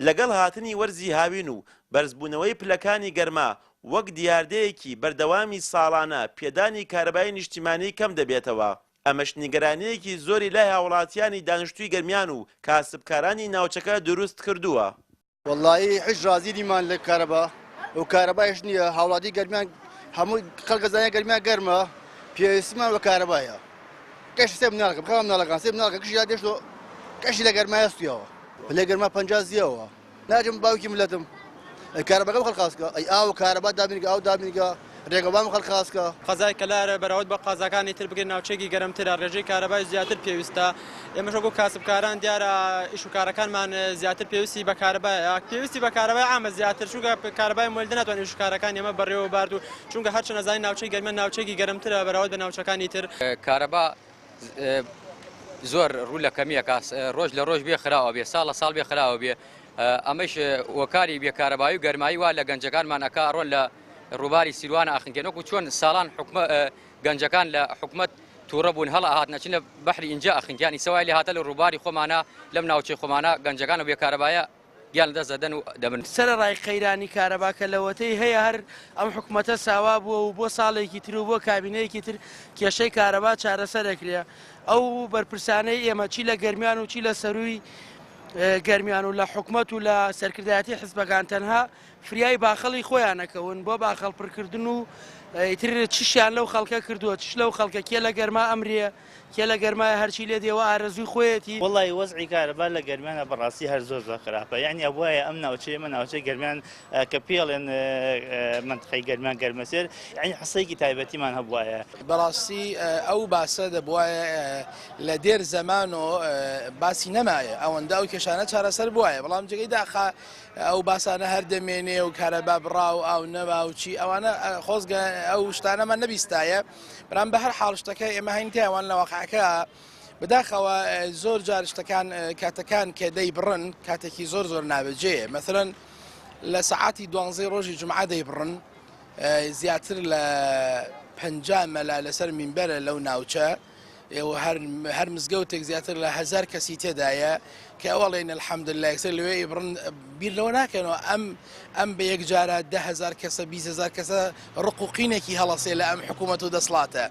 لەگەڵ هاتنی وەرزی هاوین و بەرزبوونەوەی پلەکانی گەرما وەک دیاردەیەکی بەردەوامی ساڵانە پێدانی کارەبای نیشتیمانی کەم دەبێتەوە. ئەمەش نیگەرانەیەکی زۆری لای هاوڵاتیانی دانیشتووی گەرمیان و کاسبکارانی ناوچەکە دروست کردووە. وەڵڵاهی حیچ ڕازی دیمان لە کارەبا و کارەبایش نییە هاوڵاتی گەرمیان هەموو خەڵکە زانای گەرمیان گەرمە پێویستیمان بە کارەبایە. کەشی سێ مناڵەکە بخەڵام مناڵەکان سێ مناڵەکە کشی دادێشت و کەشی لە گەرمایە سویەوە لە گەرما 50 زیەوە ناچم باوکی ملەتم کارەبەکەم خەڵخاسکە ئەی ئاو کارەبا دابینگە ئەو دابینگە ڕێگەبام خەڵخاسکە قەزای کەلارە بەراورد بە قازەکانی تر بگرن ناوچێکی گەرمترە ڕێژەی کارەبای زیاتر پێویستە. ئێمەش وەکو کاسبکاران دیارە ئیش و کارەکانمان زیاتر پێویستی بە کارەبایە پێویستی بە کارەبای عامە زیاتر چونکە کارەبای مولد ناتوانین ئیش و کارەکان ئێمە بەڕێوە بارد و چونکە هەرچەند نەزانین ناوچەی گەرمە ناوچێکی گەرمترە بەراورد بە ناوچەکانی تر. کارەبا زۆر ڕوو لە کەمیە ڕۆژ لە ڕۆژ بێ خراوە بێ ساڵ لە ساڵ بێ خراوە بێ ئەمەش وەکاری بێکارەبایی و گەرمایی وا لە گەنجەکانمان ئەکا ڕۆن لە ڕووباری سیروانە ئاخنکێنەوەکو چۆن ساڵان گەنجەکان لە حکومەت تووڕە بوون هەڵ ئاهات نەچینە بەحری ئینجا ئەخنکیانی سەوای لێ هاتە لە ڕووباری خۆمانە لەم ناوچەی خۆمانە گەنجەکان و بێکارەبایە گیان دەزەدەن و دەبن. سەرەڕای قەیرانی کارەباکە لەوەتەی هەیە هەر ئەم حکومەتە ساوا بووە و بۆ ساڵێکی تر و بۆ کابینەیەکی تر کێشەی کارەبا چارەسەر دەکرێ. ئەو بەرپرسانەی ئێمە چی لە گەرمیان و چی لە سەروی گەرمیان و لە حکومەت و لە سەرکردایەتی حزبەکان تەنها فریای باخەڵی خۆیانەکەون بۆ باخەڵ پڕکردن و ئیتر چشیان لەو خەڵکە کردووە چش لەو خەڵکە کێ لە گەرما ئەمرێ کێ لە گەرمای هەرچی لێ دێوە ئارەزوی خۆیەتی. وڵی وەزعی کارەبا لە گەرمیانە بەڕاستی هەر زۆر خراپە یعنی ئەوایە ئەم ناوچەی ئمە ناوچەی گەرمیان کە پێڵێن منتخەی گەرمیان گەرمەسێر یعنی حسەیەکی تایبەتیمان هەبوایە. بەڕاستی ئەو باسە دەبواە لە دێر زەمان و باسی نەمایە ئەوەندە ئەو کێشانە چارەسەر بواە بەڵام جگەی داخا ئەو باسانە هەر دەمێنێ و کارەبا بڕاو ئاو نەما و چی ئەوانە خۆزگە ئەو شتانەمان نەبیستایە بەرام بە هەر حاڵ شتەکە ئێمە هەین تیاوان لە واقعەکە بەداخەوە زۆر جار شتەکان کاتەکان کە دەی بڕن کاتێکی زۆر نابەجێ مثلەن لە سەعاتی 12 ڕۆژی جمعە دەی بڕن زیاتر لە 50 مەلا لەسەر مینبەرە لەو ناوچە هەر مزگەوتێک زیاتر لە 1000 کەسی تێدایە کە ئەوڵێن الحەمدلله یەکسەر لەوێ بڕن بیر لەوە ناکەنەوە ئەم بە یەک جارە 10,000 کەسە 20,000 کەسە ڕقوقینێکی هەڵەسێ لە ئەم حکوومەت و دەسڵاتە.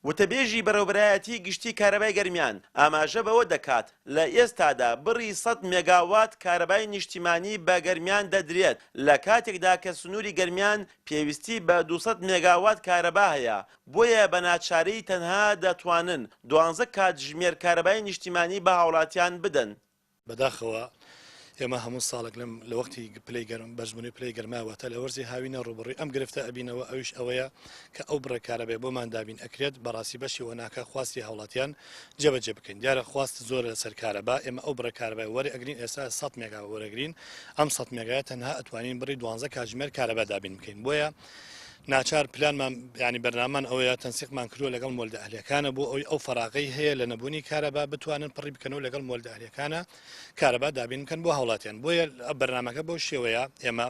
وتەبێژی بەرەوبرایەتی گشتی کارەبای گەرمیان ئاماژە بەوە دەکات لە ئێستادا بڕی 100 مێگاوات کارەبای نیشتیمانی بە گەرمیان دەدرێت لە کاتێکدا کە سنووری گەرمیان پێویستی بە 200 مێگاوات کارەبا هەیە بۆیە بە ناچارەی تەنها دەتوانن 12 کات ژمێر کارەبای نیشتیمانی بە هاوڵاتیان بدەن. بەداخەوە ئێمە هەموو ساڵێک لە وەختی پلەی گەرم بەشبوونی پلەی گەرماوەتە لە وەرزی هاوینە ڕوبڕی ئەم گرفتە ئەبینەوە ئەوش ئەوەیە کە ئەو بڕە کارەبێ بۆمان دابین ئەکرێت بەڕاستی بەشی وەناکە خواستی هاوڵاتیان جێبەجێ بکەین دیارە خواست زۆر لەسەر کارەبا ئێمە ئەو بڕە کارەبای وەرەگرین ئێستا 100 مێگا وەرەگرین ئەم 100 مێگایە تەنها ئەتوانین بڕی 12 کاتژمێر کارەبا دابین بکەین بۆیە ناچار پلانمان ینی بەرنامان ئەوەیە تەنسیقمان کردووە لەگەڵ مۆلدە ئەهلیەکانە بۆ ئەوی ئەو فەراغی هەیە لە نەبوونی کارەبا بتوانن پڕی بکەنەوە لەگەڵ مۆلدە ئەهلیەکانە کارەبا دابین بکەن بۆ هاوڵاتیان بۆیە بەرنامەکە بۆ شێوەیە ئێمە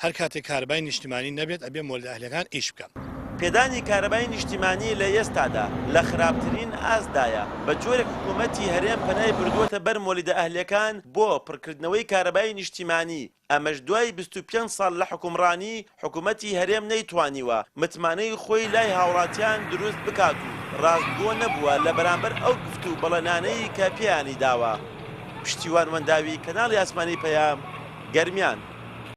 هەر کاتێک کارەبای نیشتیمانی نەبێت ئەبێ مۆلدە ئەهلیەکان ئیش بکەن. پێدانی کارەبای نیشتیمانی لە ئێستادا لە خراپترین ئازدایە بە جۆرێک حکوومەتی هەرێم پەنای بردووەتە بەر مۆلیدە ئەهلیەکان بۆ پڕکردنەوەی کارەبای نیشتیمانی ئەمەش دوای 25 ساڵ لە حکومڕانی حکوومەتی هەرێم نەیتوانیوە متمانەی خۆی لای هاوڵاتیان دروست بکات و ڕاستگۆ نەبووە لە بەرامبەر ئەو گفت و بەڵێنانەی کە پێیانی داوە. پشتیوان وەنداوی کەناڵی ئاسمانی پەیام گەرمیان.